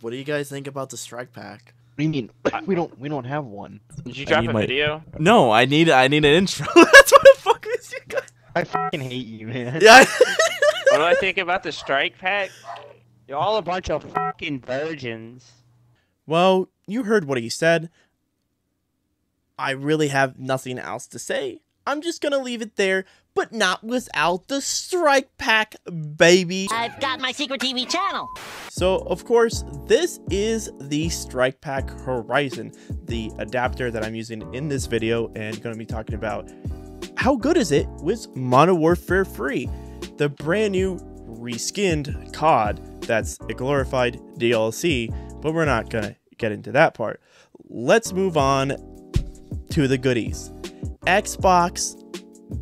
What do you guys think about the strike pack? What do you mean? We don't have one. Did you drop a video? No, I need an intro. That's what the fuck is you guys. I fucking hate you, man. Yeah. What do I think about the strike pack? You're all a bunch of fucking virgins. Well, you heard what he said. I really have nothing else to say. I'm just gonna leave it there, but not without the strike pack, baby. I've got my secret TV channel. So, of course, this is the strike pack Horizon, the adapter that I'm using in this video, and going to be talking about how good is it with Modern Warfare 3, the brand new reskinned COD that's a glorified DLC, but we're not gonna get into that part. Let's move on to the goodies. Xbox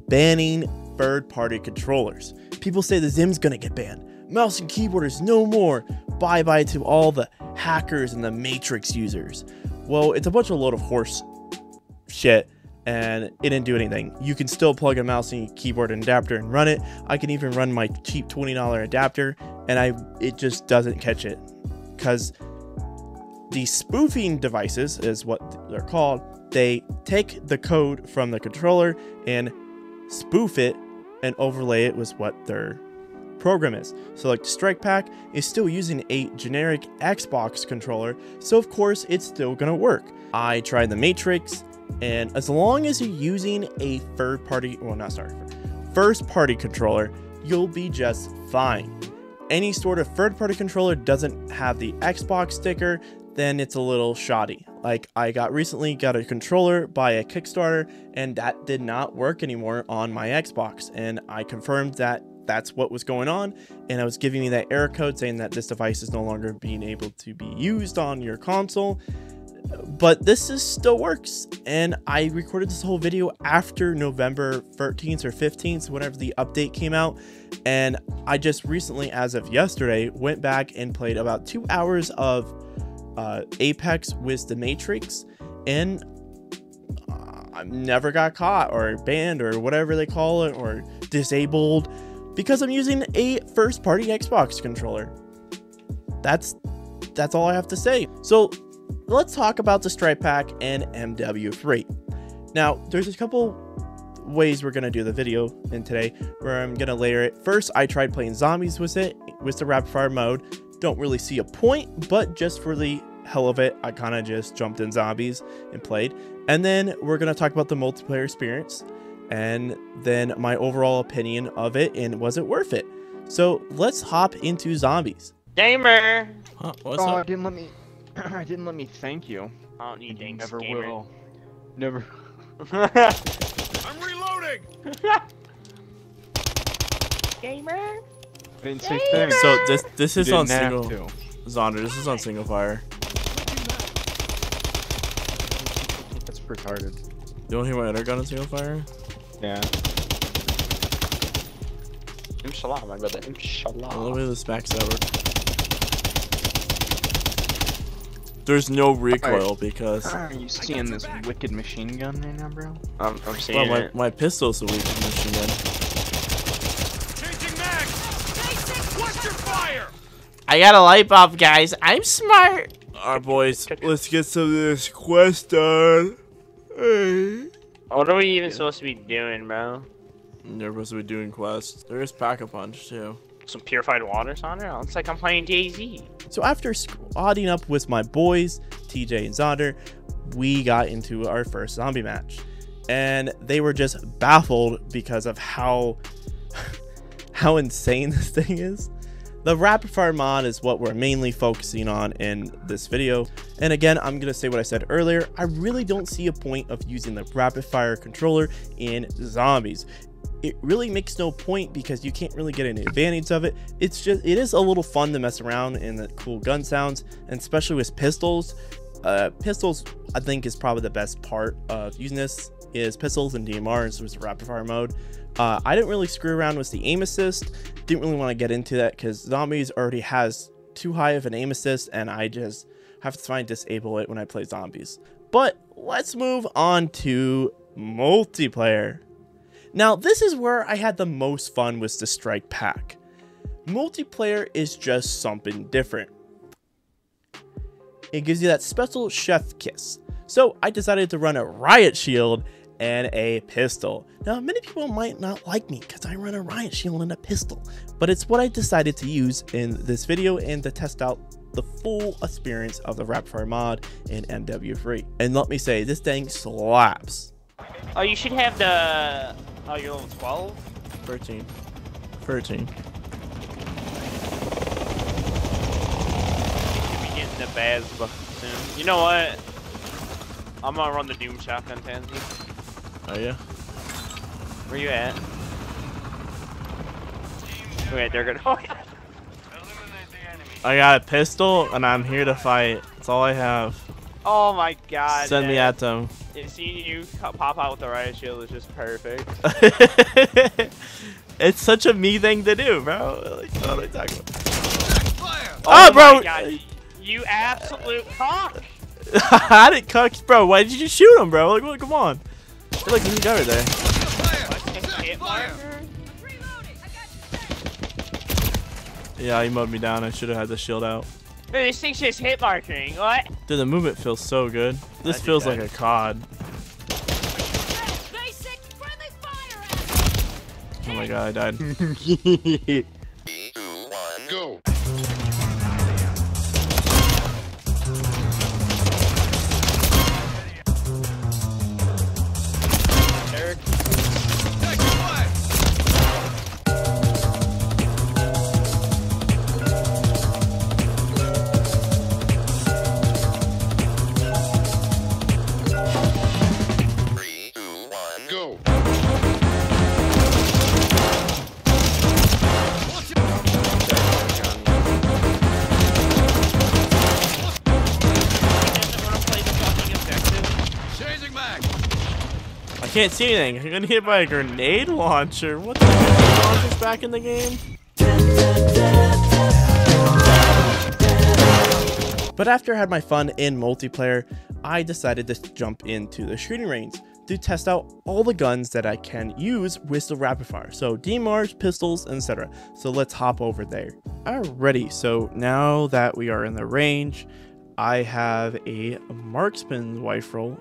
banning third-party controllers. People say the Zim's gonna get banned. Mouse and keyboard is no more. Bye-bye to all the hackers and the Matrix users. Well, it's a bunch of load of horse shit, and it didn't do anything. You can still plug a mouse and keyboard and adapter and run it. I can even run my cheap $20 adapter, and it just doesn't catch it. Because the spoofing devices is what they're called. They take the code from the controller and spoof it and overlay it with what their program is. So like the strike pack is still using a generic Xbox controller, so of course it's still gonna work. I tried the Matrix, and as long as you're using a first party controller, you'll be just fine. Any sort of third party controller doesn't have the Xbox sticker, then it's a little shoddy. Like I recently got a controller by a Kickstarter, and that did not work anymore on my Xbox, and I confirmed that that's what was going on, and it was giving me that error code saying that this device is no longer being able to be used on your console. But this still works, and I recorded this whole video after November 13th or 15th, whenever the update came out, and I just recently, as of yesterday, went back and played about 2 hours of Apex with the Matrix, and I never got caught or banned or whatever they call it, or disabled, because I'm using a first-party Xbox controller. That's all I have to say. So let's talk about the strike pack and MW3. Now, there's a couple ways we're gonna do the video in today, where I'm gonna layer it. First, I tried playing zombies with it, with the rapid fire mode. Don't really see a point, but just for the hell of it, I kind of just jumped in zombies and played. And then we're gonna talk about the multiplayer experience, and then my overall opinion of it, and was it worth it. So let's hop into zombies. Gamer! Huh, what's Oh, up? it didn't let me. I didn't let me thank you. I don't need thanks, Never gamer. will. Never. I'm reloading! Gamer? I didn't say thanks. So this is You on didn't have single. to. Zonder, this is on single fire. That's retarded. You don't hear my other gun on single fire? Yeah. Inshallah, my brother. A little Inshallah. bit of this backstabber. There's no recoil because Are you seeing this wicked machine gun right now, bro? I'm seeing well, it. my pistol's a weak machine gun. Changing mags! Watch your fire! I got a light bulb, guys. I'm smart. Alright, boys, let's get some of this quest done. Hey. What are we even supposed to be doing, bro? They're supposed to be doing quests. There is Pack-a-Punch too. Some purified water on there? Looks like I'm playing DayZ. So after squadding up with my boys, TJ and Zonder, we got into our first zombie match. And they were just baffled because of how insane this thing is. The rapid fire mod is what we're mainly focusing on in this video. And again, I'm going to say what I said earlier. I really don't see a point of using the rapid fire controller in zombies. It really makes no point because you can't really get any advantage of it. It is a little fun to mess around in the cool gun sounds, and especially with pistols. Pistols, I think, is probably the best part of using this, is pistols and DMRs with the rapid fire mode. I didn't really screw around with the aim assist. Didn't really want to get into that because zombies already has too high of an aim assist, and I just have to try and disable it when I play zombies. But let's move on to multiplayer. Now, this is where I had the most fun with the strike pack. Multiplayer is just something different. it gives you that special chef kiss. So I decided to run a riot shield and a pistol. Now, many people might not like me because I run a riot shield and a pistol, but it's what I decided to use in this video and to test out the full experience of the rapid fire mod in MW3. And let me say, this thing slaps. Oh, you should have the... Oh, you're level 12? 13. You'll be getting the Baz book soon. You know what? I'm gonna run the Doom shotgun, Tansy. Oh yeah? Where you at? Okay, they're good. Oh, yeah. I got a pistol and I'm here to fight. That's all I have. Oh my god. Send me at them. Seeing you pop out with the riot shield is just perfect. It's such a me thing to do, bro. Like, what are you talking about? Oh, bro! My god. You absolute cock! I didn't cuck, bro. Why did you just shoot him, bro? Like, well, come on. You're like, there's a guy right there. Yeah, he mowed me down. I should have had the shield out. Dude, this thing's just hit marking. What? Dude, the movement feels so good. This feels like a COD. Oh my god, I died. 3, 2, 1, go. Eric. Go. Changing mag. I can't see anything. I'm gonna hit by a grenade launcher. What the heck? Launchers back in the game? But after I had my fun in multiplayer, I decided to jump into the shooting range to test out all the guns that I can use with the rapid fire. So DMRs, pistols, etc. So let's hop over there. Alrighty, so now that we are in the range, I have a marksman rifle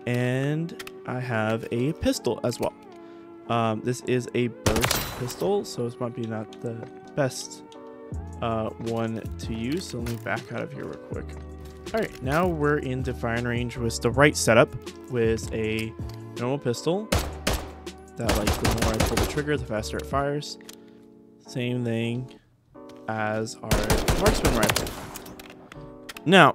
and I have a pistol as well. This is a burst pistol, so this might be not the best one to use. So let me back out of here real quick. All right, now we're in the firing range with the right setup with a normal pistol that, like, the more I pull the trigger, the faster it fires. Same thing as our marksman rifle. Now,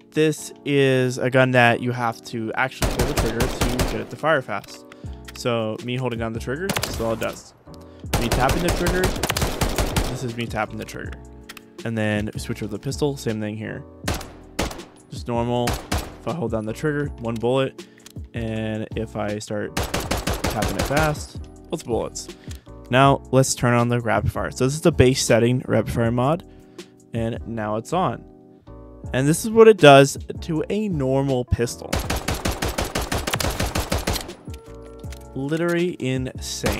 this is a gun that you have to actually pull the trigger to get it to fire fast. So me holding down the trigger, this is all it does. Me tapping the trigger, this is me tapping the trigger. And then switch over the pistol, same thing here. Just normal. If I hold down the trigger, one bullet. And if I start tapping it fast, both bullets. Now let's turn on the rapid fire. So this is the base setting rapid fire mod. And now it's on. And this is what it does to a normal pistol. Literally insane.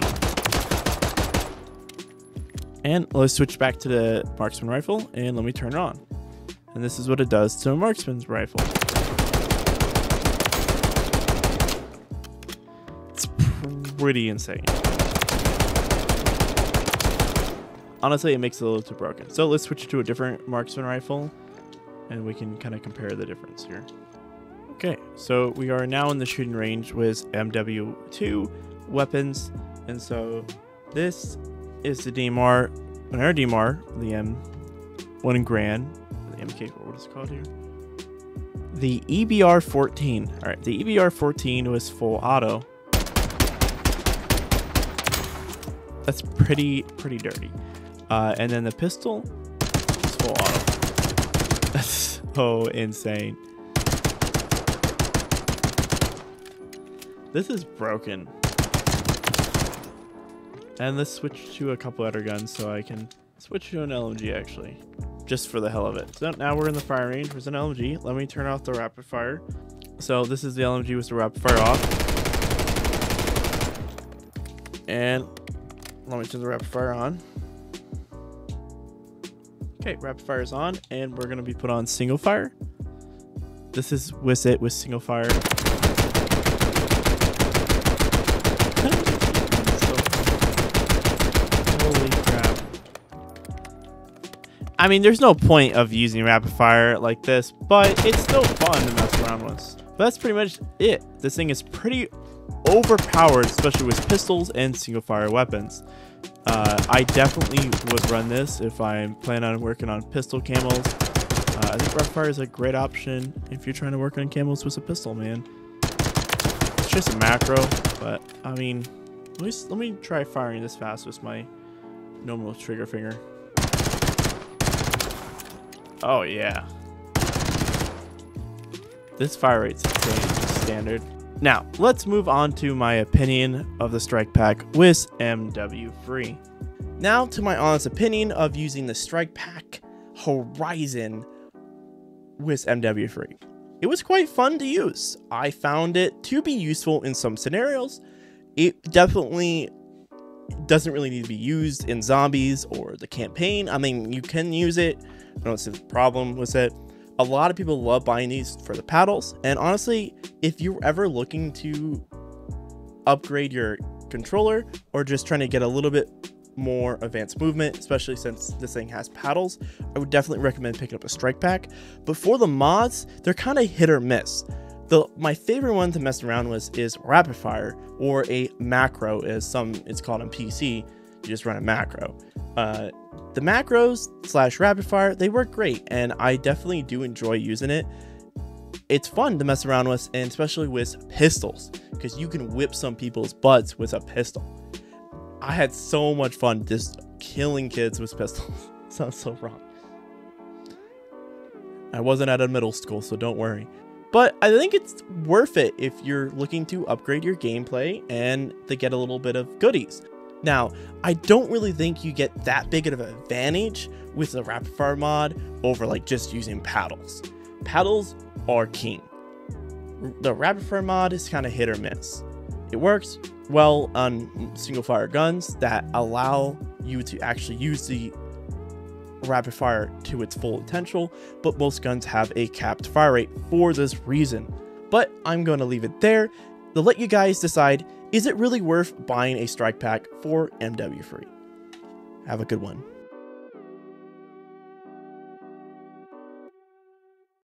And let's switch back to the marksman rifle and let me turn it on. And this is what it does to a marksman's rifle. It's pretty insane. Honestly, it makes it a little too broken. So let's switch to a different marksman rifle and we can kind of compare the difference here. Okay, so we are now in the shooting range with MW2 weapons. And so this is the DMR, another DMR, the M1 Grand. MK, what is it called here? The EBR-14. All right, the EBR-14 was full auto. That's pretty dirty. And then the pistol is full auto. That's so insane. This is broken. And let's switch to a couple other guns so I can switch to an LMG actually. Just for the hell of it. So now we're in the fire range with an LMG. Let me turn off the rapid fire. So this is the LMG with the rapid fire off. And let me turn the rapid fire on. Okay, rapid fire is on, and we're gonna be put on single fire. This is with it with single fire. Holy crap. I mean, there's no point of using rapid fire like this, but it's still fun to mess around with. But that's pretty much it. This thing is pretty overpowered, especially with pistols and single fire weapons. I definitely would run this if I'm planning on working on pistol camos. I think rapid fire is a great option if you're trying to work on camos with a pistol, man. It's just a macro, but I mean, let me try firing this fast with my normal trigger finger. Oh yeah, this fire rate's insane, standard. Now let's move on to my opinion of the strike pack with MW3. Now to my honest opinion of using the strike pack Horizon with MW3. It was quite fun to use. I found it to be useful in some scenarios. It definitely doesn't really need to be used in zombies or the campaign. I mean, you can use it. I don't see the problem with it. A lot of people love buying these for the paddles. And honestly, if you're ever looking to upgrade your controller or just trying to get a little bit more advanced movement, especially since this thing has paddles, I would definitely recommend picking up a strike pack. But for the mods, they're kind of hit or miss. My favorite one to mess around with is rapid fire, or a macro as it's called on PC. You just run a macro. The macros / rapid fire, they work great, and I definitely do enjoy using it. It's fun to mess around with, and especially with pistols, because you can whip some people's butts with a pistol. I had so much fun just killing kids with pistols. Sounds so wrong. I wasn't at a middle school, so don't worry. But I think it's worth it if you're looking to upgrade your gameplay and to get a little bit of goodies. Now, I don't really think you get that big of an advantage with the rapid fire mod over like just using paddles. Paddles are king. The rapid fire mod is kind of hit or miss. It works well on single fire guns that allow you to actually use the rapid fire to its full potential, but most guns have a capped fire rate for this reason. But I'm going to leave it there to let you guys decide, is it really worth buying a strike pack for MW3? Have a good one.